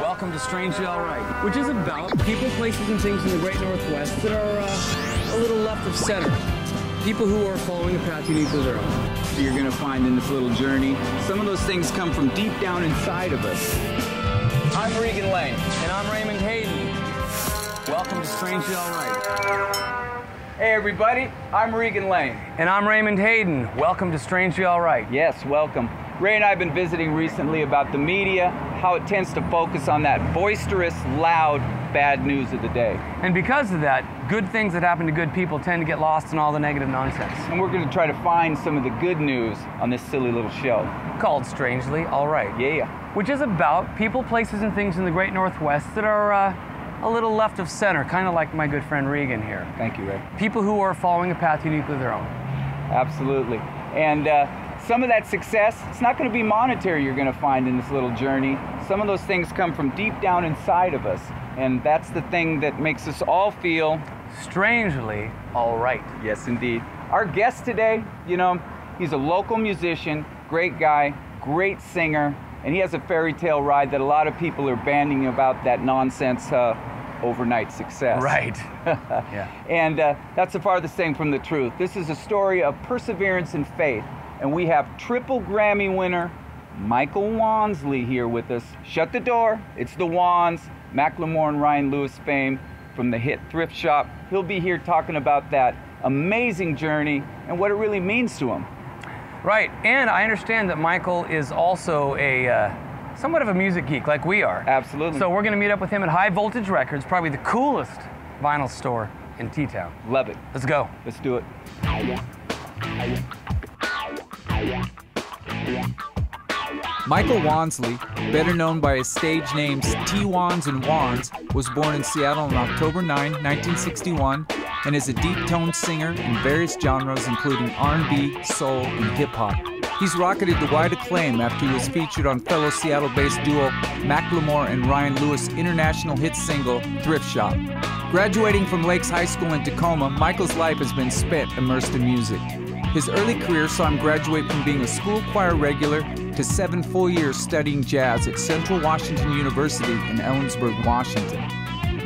welcome to Strangely Alright, which is about people, places, and things in the Great Northwest that are a little left of center. People who are following a path uniquely their own. You're gonna find in this little journey, some of those things come from deep down inside of us. I'm Regan Lane. And I'm Raymond Hayden. Welcome to Strangely Alright. Hey everybody, I'm Regan Lane. And I'm Raymond Hayden. Welcome to Strangely Alright. Yes, welcome. Ray and I have been visiting recently about the media, how it tends to focus on that boisterous, loud, bad news of the day. And because of that, good things that happen to good people tend to get lost in all the negative nonsense. And we're going to try to find some of the good news on this silly little show. Called Strangely Alright. Yeah. Which is about people, places, and things in the Great Northwest that are a little left of center, kind of like my good friend Regan here. Thank you, Ray. People who are following a path uniquely their own. Absolutely. And some of that success, it's not going to be monetary you're going to find in this little journey. Some of those things come from deep down inside of us. And that's the thing that makes us all feel strangely all right. Yes, indeed. Our guest today, you know, he's a local musician, great guy, great singer, and he has a fairy tale ride that a lot of people are banding about that nonsense overnight success. Right. Yeah. And that's the farthest thing from the truth. This is a story of perseverance and faith. And we have triple Grammy winner Michael Wanssley here with us. Shut the door. It's the Wanz, Macklemore and Ryan Lewis fame from the hit Thrift Shop. He'll be here talking about that amazing journey and what it really means to him. Right. And I understand that Michael is also a somewhat of a music geek like we are. Absolutely. So we're going to meet up with him at High Voltage Records, probably the coolest vinyl store in T-Town. Love it. Let's go. Let's do it. Michael Wanssley, better known by his stage names T-Wanz and Wanz, was born in Seattle on October 9, 1961, and is a deep-toned singer in various genres including R&B, soul, and hip-hop. He's rocketed to wide acclaim after he was featured on fellow Seattle-based duo Macklemore and Ryan Lewis' international hit single, Thrift Shop. Graduating from Lakes High School in Tacoma, Michael's life has been spent immersed in music. His early career saw him graduate from being a school choir regular to 7 full years studying jazz at Central Washington University in Ellensburg, Washington.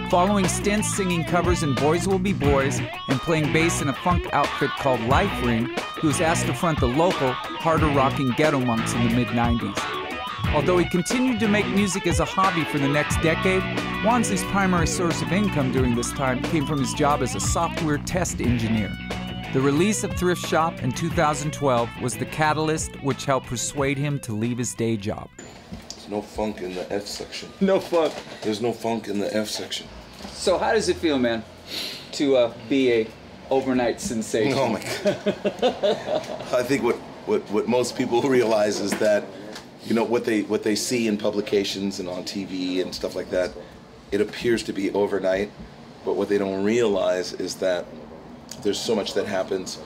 Following stints singing covers in Boys Will Be Boys and playing bass in a funk outfit called Life Ring, he was asked to front the local, harder-rocking Ghetto Monks in the mid-90s. Although he continued to make music as a hobby for the next decade, Wansley's primary source of income during this time came from his job as a software test engineer. The release of Thrift Shop in 2012 was the catalyst which helped persuade him to leave his day job. There's no funk in the F section. No funk. There's no funk in the F section. So how does it feel, man, to be a overnight sensation? Oh my God. I think what most people realize is that, you know, what they see in publications and on TV and stuff like that, it appears to be overnight, but what they don't realize is that there's so much that happens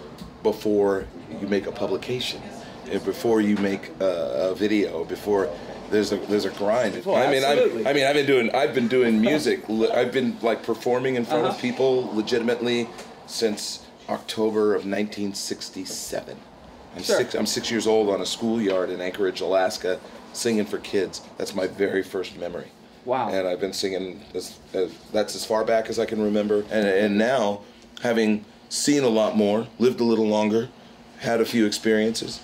before you make a publication, and before you make a video, before there's a grind. Oh, I've been doing music. I've been like performing in front of people legitimately since October of 1967. I'm 6 years old on a schoolyard in Anchorage, Alaska, singing for kids. That's my very first memory. Wow. And I've been singing that's as far back as I can remember. And now, having seen a lot more, lived a little longer, had a few experiences,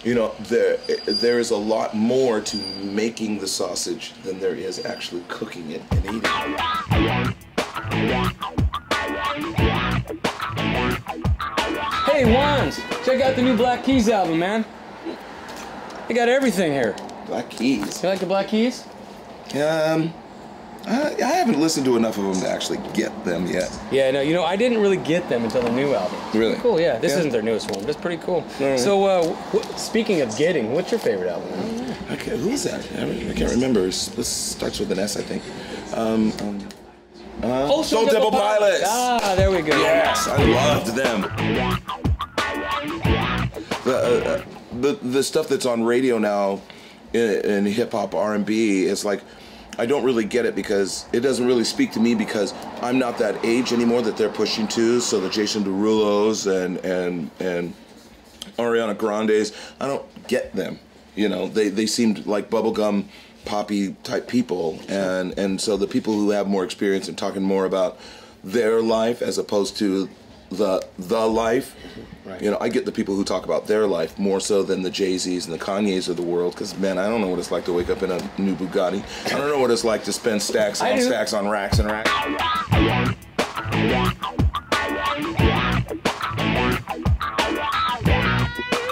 you know, there is a lot more to making the sausage than there is actually cooking it and eating it. Hey, Wanz, check out the new Black Keys album, man. They got everything here. Black Keys. You like the Black Keys? I haven't listened to enough of them to actually get them yet. Yeah, no, you know, I didn't really get them until the new album. Really? Cool, yeah. This isn't their newest one, but it's pretty cool. Right. So, speaking of getting, what's your favorite album? Okay, who is that? I can't remember. This starts with an S, I think. Stone Temple Pilots. Ah, there we go. Yes, I loved them. The stuff that's on radio now in hip hop R&B is like, I don't really get it because it doesn't really speak to me because I'm not that age anymore that they're pushing to. So the Jason Derulos and Ariana Grandes, I don't get them. You know, they seemed like bubblegum poppy type people, and so the people who have more experience and talking more about their life as opposed to the life. Right. You know, I get the people who talk about their life more so than the Jay-Z's and the Kanyes of the world, because, man, I don't know what it's like to wake up in a new Bugatti. I don't know what it's like to spend stacks on stacks on racks and racks.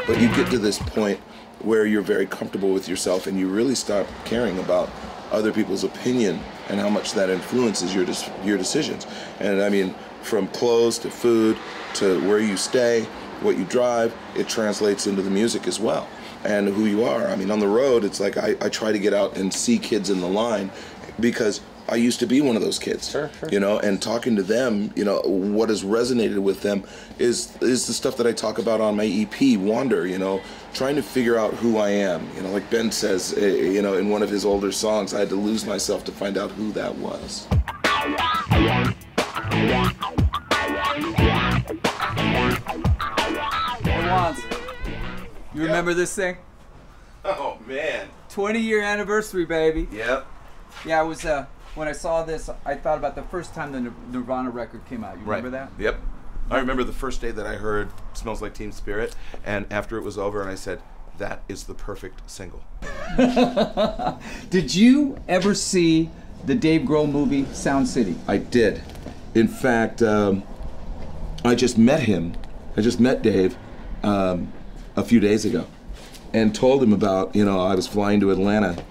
But you get to this point where you're very comfortable with yourself and you really start caring about other people's opinion and how much that influences your decisions. And I mean, from clothes to food to where you stay, what you drive, it translates into the music as well, and who you are. I mean, on the road, it's like I try to get out and see kids in the line, because I used to be one of those kids. Sure. You know, and talking to them, you know, what has resonated with them is the stuff that I talk about on my EP, Wander, you know, trying to figure out who I am. You know, like Ben says, you know, in one of his older songs, I had to lose myself to find out who that was. Hey, Wanz, you remember this thing? Oh, man. 20-year anniversary, baby. Yep. Yeah, I was, when I saw this, I thought about the first time the Nirvana record came out. You remember that? Yep. I remember the first day that I heard Smells Like Teen Spirit, and after it was over, and I said, that is the perfect single. Did you ever see the Dave Grohl movie, Sound City? I did. In fact, I just met him. I just met Dave a few days ago and told him about, you know, I was flying to Atlanta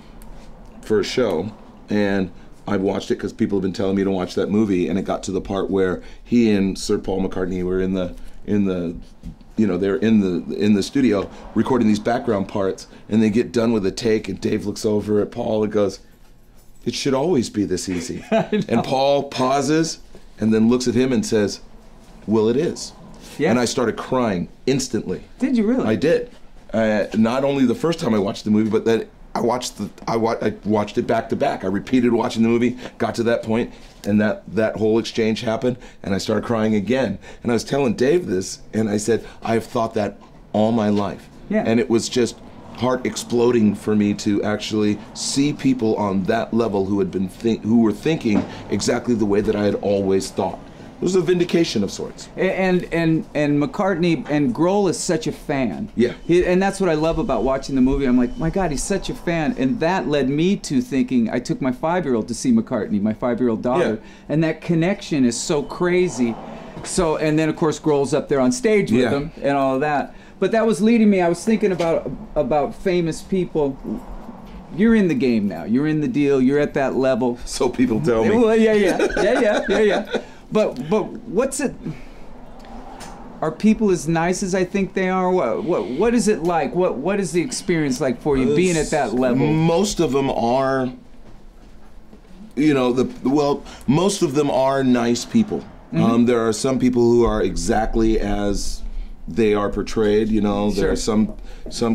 for a show, and I watched it because people have been telling me to watch that movie, and it got to the part where he and Sir Paul McCartney were in the you know, they're in the studio recording these background parts, and they get done with a take, and Dave looks over at Paul and goes, "It should always be this easy." And Paul pauses and then looks at him and says, "Well, it is." Yeah. And I started crying instantly. Did you really? I did. Not only the first time I watched the movie, but then I watched it back to back. I repeated watching the movie, got to that point, and that whole exchange happened, and I started crying again. And I was telling Dave this, and I said, I've thought that all my life. Yeah. And it was just heart exploding for me to actually see people on that level who were thinking exactly the way that I had always thought. It was a vindication of sorts. And McCartney and Grohl is such a fan. Yeah. And that's what I love about watching the movie. I'm like, my God, he's such a fan. And that led me to thinking, I took my 5-year-old to see McCartney, my 5-year-old daughter. Yeah. And that connection is so crazy. So, and then of course Grohl's up there on stage with him and all of that. But that was leading me, I was thinking about famous people. You're in the game now. You're in the deal. You're at that level. So people tell me. Well, yeah. But what's it? Are people as nice as I think they are? What is it like? What is the experience like for you being at that level? Most of them are, you know, most of them are nice people. Mm-hmm. There are some people who are exactly as they are portrayed. You know, there are some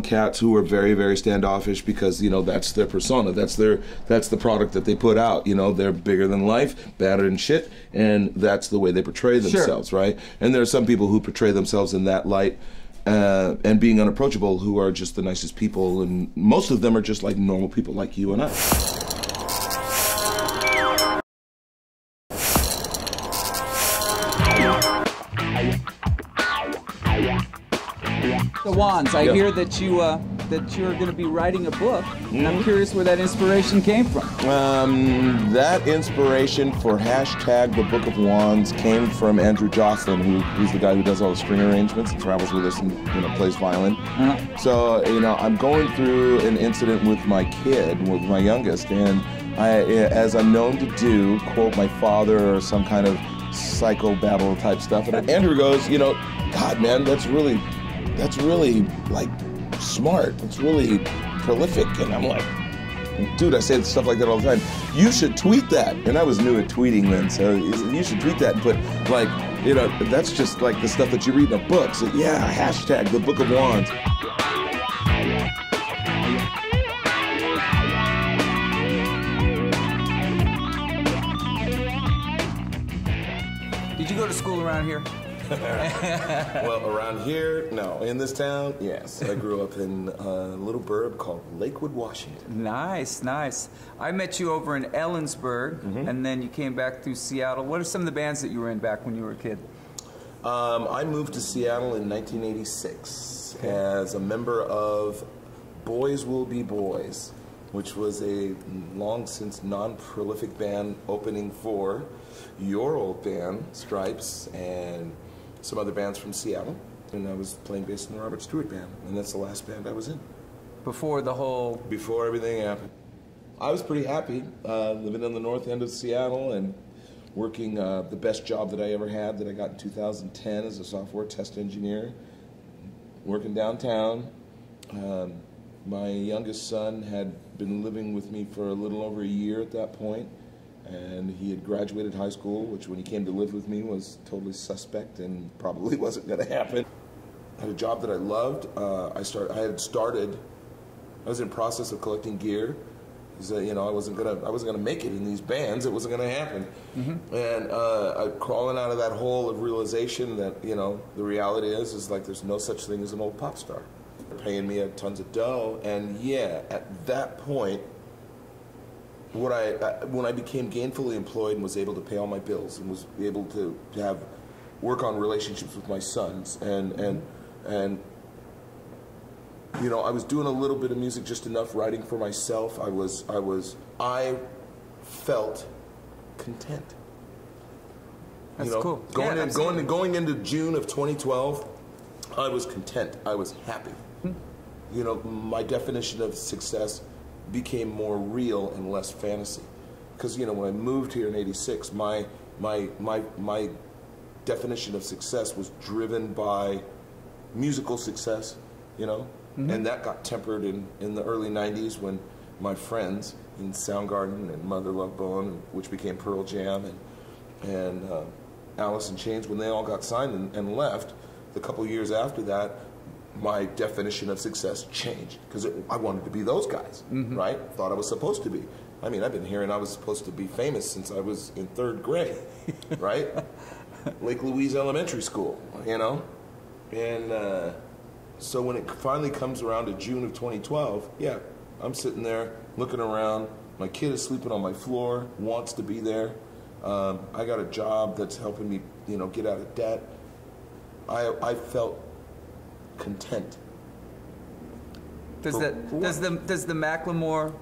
cats who are very, very standoffish because, you know, that's their persona. That's the product that they put out. You know, they're bigger than life, badder than shit, and that's the way they portray themselves, right? And there are some people who portray themselves in that light and being unapproachable, who are just the nicest people, and most of them are just like normal people like you and I. So Wanz, I hear that you're going to be writing a book, and I'm curious where that inspiration came from. That inspiration for hashtag the Book of Wanz came from Andrew Jocelyn, who's the guy who does all the string arrangements and travels with us and, you know, plays violin. Uh-huh. So, you know, I'm going through an incident with my kid, with my youngest, and I, as I'm known to do, quote my father or some kind of psychobabble type stuff. And Andrew goes, you know, God, man, that's really like smart. It's really prolific. And I'm like, dude, I say stuff like that all the time. You should tweet that. And I was new at tweeting then, so you should tweet that and put, like, you know, that's just like the stuff that you read in a book. So yeah, hashtag the Book of Wanz. Did you go to school around here? Well, around here, no. In this town, yes. I grew up in a little burb called Lakewood, Washington. Nice, nice. I met you over in Ellensburg, and then you came back through Seattle. What are some of the bands that you were in back when you were a kid? I moved to Seattle in 1986 as a member of Boys Will Be Boys, which was a long-since non-prolific band opening for your old band, Stripes, and some other bands from Seattle. And I was playing bass in the Robert Stewart band, and that's the last band I was in. Before the whole... Before everything happened. I was pretty happy living on the north end of Seattle and working the best job that I ever had that I got in 2010 as a software test engineer, working downtown. My youngest son had been living with me for a little over a year at that point, and he had graduated high school, which when he came to live with me was totally suspect and probably wasn't going to happen. I had a job that I loved. I was in process of collecting gear. So, you know, I wasn't gonna make it in these bands. It wasn't gonna happen. And crawling out of that hole of realization that, you know, the reality is like there's no such thing as an old pop star. They're paying me tons of dough, and yeah, at that point, when I became gainfully employed and was able to pay all my bills and was able to have work on relationships with my sons and you know, I was doing a little bit of music, just enough writing for myself. I felt content. That's cool. Going into June of 2012, I was content. I was happy. You know, my definition of success became more real and less fantasy. Because, you know, when I moved here in '86, my definition of success was driven by musical success, you know. And that got tempered in the early '90s when my friends in Soundgarden and Mother Love Bone, which became Pearl Jam, and Alice in Chains, when they all got signed and left, the couple years after that, my definition of success changed because I wanted to be those guys, right? Thought I was supposed to be. I mean, I've been hearing I was supposed to be famous since I was in 3rd grade, right? Lake Louise Elementary School, you know? And so when it finally comes around to June of 2012, yeah, I'm sitting there looking around. My kid is sleeping on my floor, wants to be there. I got a job that's helping me, you know, get out of debt. I felt content. Does the Macklemore,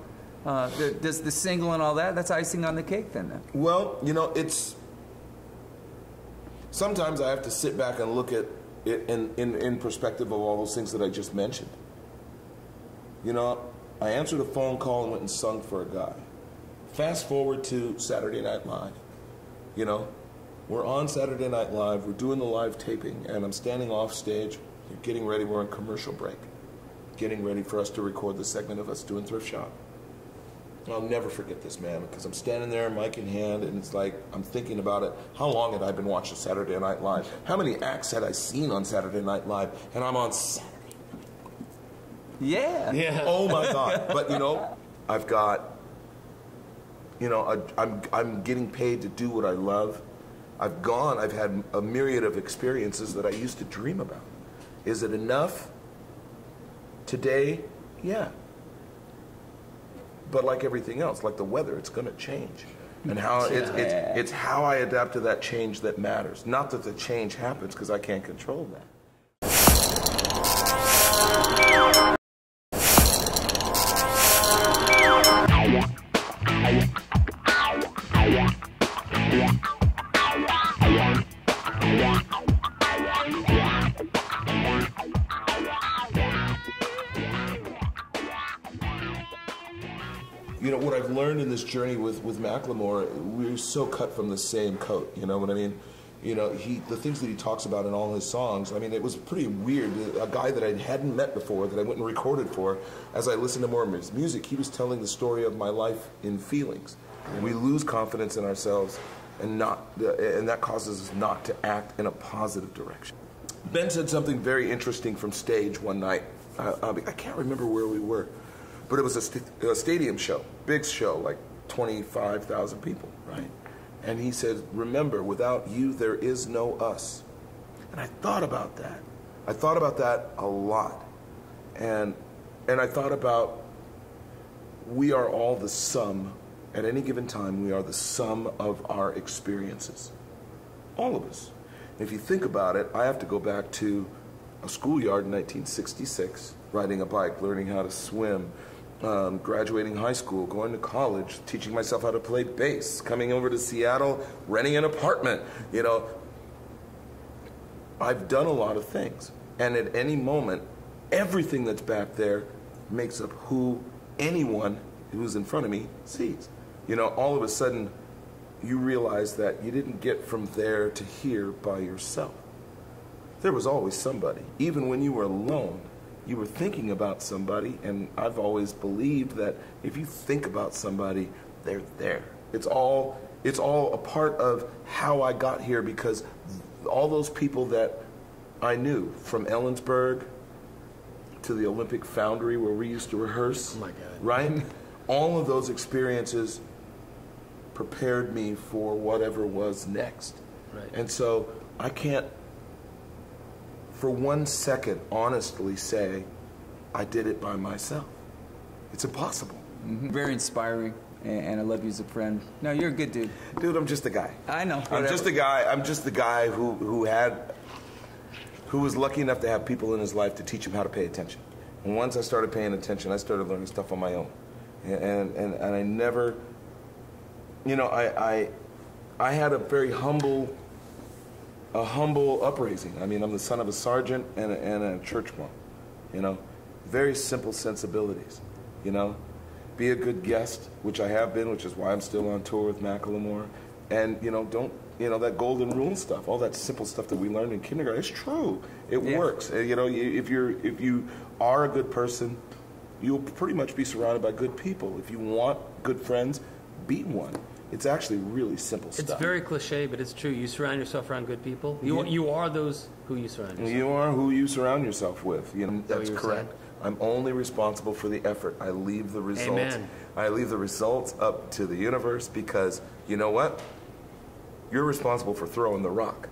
does the single and all that, that's icing on the cake then? Well, you know, sometimes I have to sit back and look at it in perspective of all those things that I just mentioned. You know, I answered a phone call and went and sung for a guy. Fast forward to Saturday Night Live. You know, we're on Saturday Night Live, we're doing the live taping, and I'm standing off stage, getting ready, we're on commercial break, getting ready for us to record the segment of us doing Thrift Shop. I'll never forget this, man, because I'm standing there, mic in hand, and it's like, I'm thinking about it. How long had I been watching Saturday Night Live? How many acts had I seen on Saturday Night Live? And I'm on Saturday Night. Yeah. Oh my God. But you know, I've got, you know, I'm getting paid to do what I love. I've had a myriad of experiences that I used to dream about. Is it enough? Today, yeah. But like everything else, like the weather, it's going to change. And how it's how I adapt to that change that matters. Not that the change happens, because I can't control that. You know, what I've learned in this journey with Macklemore, we're so cut from the same coat, you know what I mean? You know, the things that he talks about in all his songs, I mean, it was pretty weird. A guy that I hadn't met before, that I went and recorded for, as I listened to more of his music, he was telling the story of my life in feelings. We lose confidence in ourselves, and that causes us not to act in a positive direction. Ben said something very interesting from stage one night. I can't remember where we were. But it was a stadium show, big show, like 25,000 people, right? And he said, remember, without you, there is no us. And I thought about that. I thought about that a lot. And I thought about, we are all the sum, at any given time, we are the sum of our experiences. All of us. And if you think about it, I have to go back to a schoolyard in 1966, riding a bike, learning how to swim, graduating high school, going to college, teaching myself how to play bass, coming over to Seattle, renting an apartment. You know, I've done a lot of things. And at any moment, everything that's back there makes up who anyone who's in front of me sees. You know, all of a sudden, you realize that you didn't get from there to here by yourself. There was always somebody. Even when you were alone, you were thinking about somebody, and I've always believed that if you think about somebody, they're there. It's all a part of how I got here, because all those people that I knew, from Ellensburg to the Olympic Foundry where we used to rehearse, oh my God, right? All of those experiences prepared me for whatever was next. Right. And so I can't, for 1 second, honestly say I did it by myself. It's impossible. Mm-hmm. Very inspiring, and I love you as a friend. No, you're a good dude. Dude, I'm just a guy. I know. I'm just a guy who was lucky enough to have people in his life to teach him how to pay attention. And once I started paying attention, I started learning stuff on my own. And I never, you know, I had a very humble upraising. I mean, I'm the son of a sergeant and a church monk, you know. Very simple sensibilities, you know. Be a good guest, which I have been, which is why I'm still on tour with Macklemore. And, you know, don't, you know, that golden rule stuff, all that simple stuff that we learned in kindergarten, it's true. It works. You know, if you are a good person, you'll pretty much be surrounded by good people. If you want good friends, be one. It's actually really simple stuff. It's very cliche, but it's true. You surround yourself around good people. You are those who you surround yourself with. You are who you surround yourself with. You know, that's correct. Saying? I'm only responsible for the effort. I leave the results. Amen. I leave the results up to the universe, because you know what? You're responsible for throwing the rock.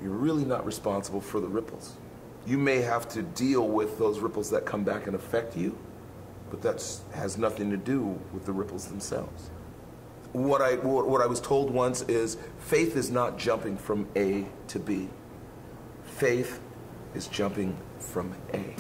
You're really not responsible for the ripples. You may have to deal with those ripples that come back and affect you, but that has nothing to do with the ripples themselves. What I was told once is, faith is not jumping from A to B. Faith is jumping from A.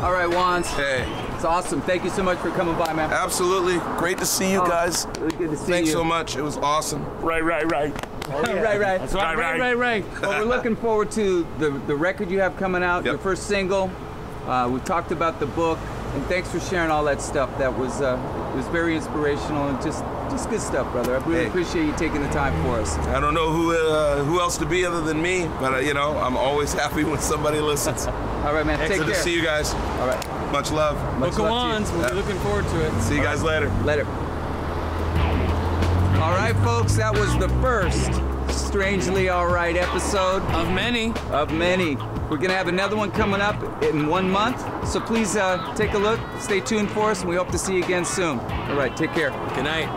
All right, Wanz. Hey. It's awesome. Thank you so much for coming by, man. Absolutely. Great to see you guys. Really good to see you. Thanks so much. It was awesome. Right. Oh, yeah. Right. That's right. Well, we're looking forward to the record you have coming out, your first single. We talked about the book, and thanks for sharing all that stuff. That was it was very inspirational and just good stuff, brother. I really appreciate you taking the time for us. I don't know who else to be other than me, but you know, I'm always happy when somebody listens. All right, man. Take care. Good to see you guys. All right. Much love. Look at Wanz. We'll be looking forward to it. See you guys later. Later. All right, folks. That was the first Strangely Alright episode. Of many. We're going to have another one coming up in 1 month. So please take a look. Stay tuned for us, and we hope to see you again soon. All right. Take care. Good night.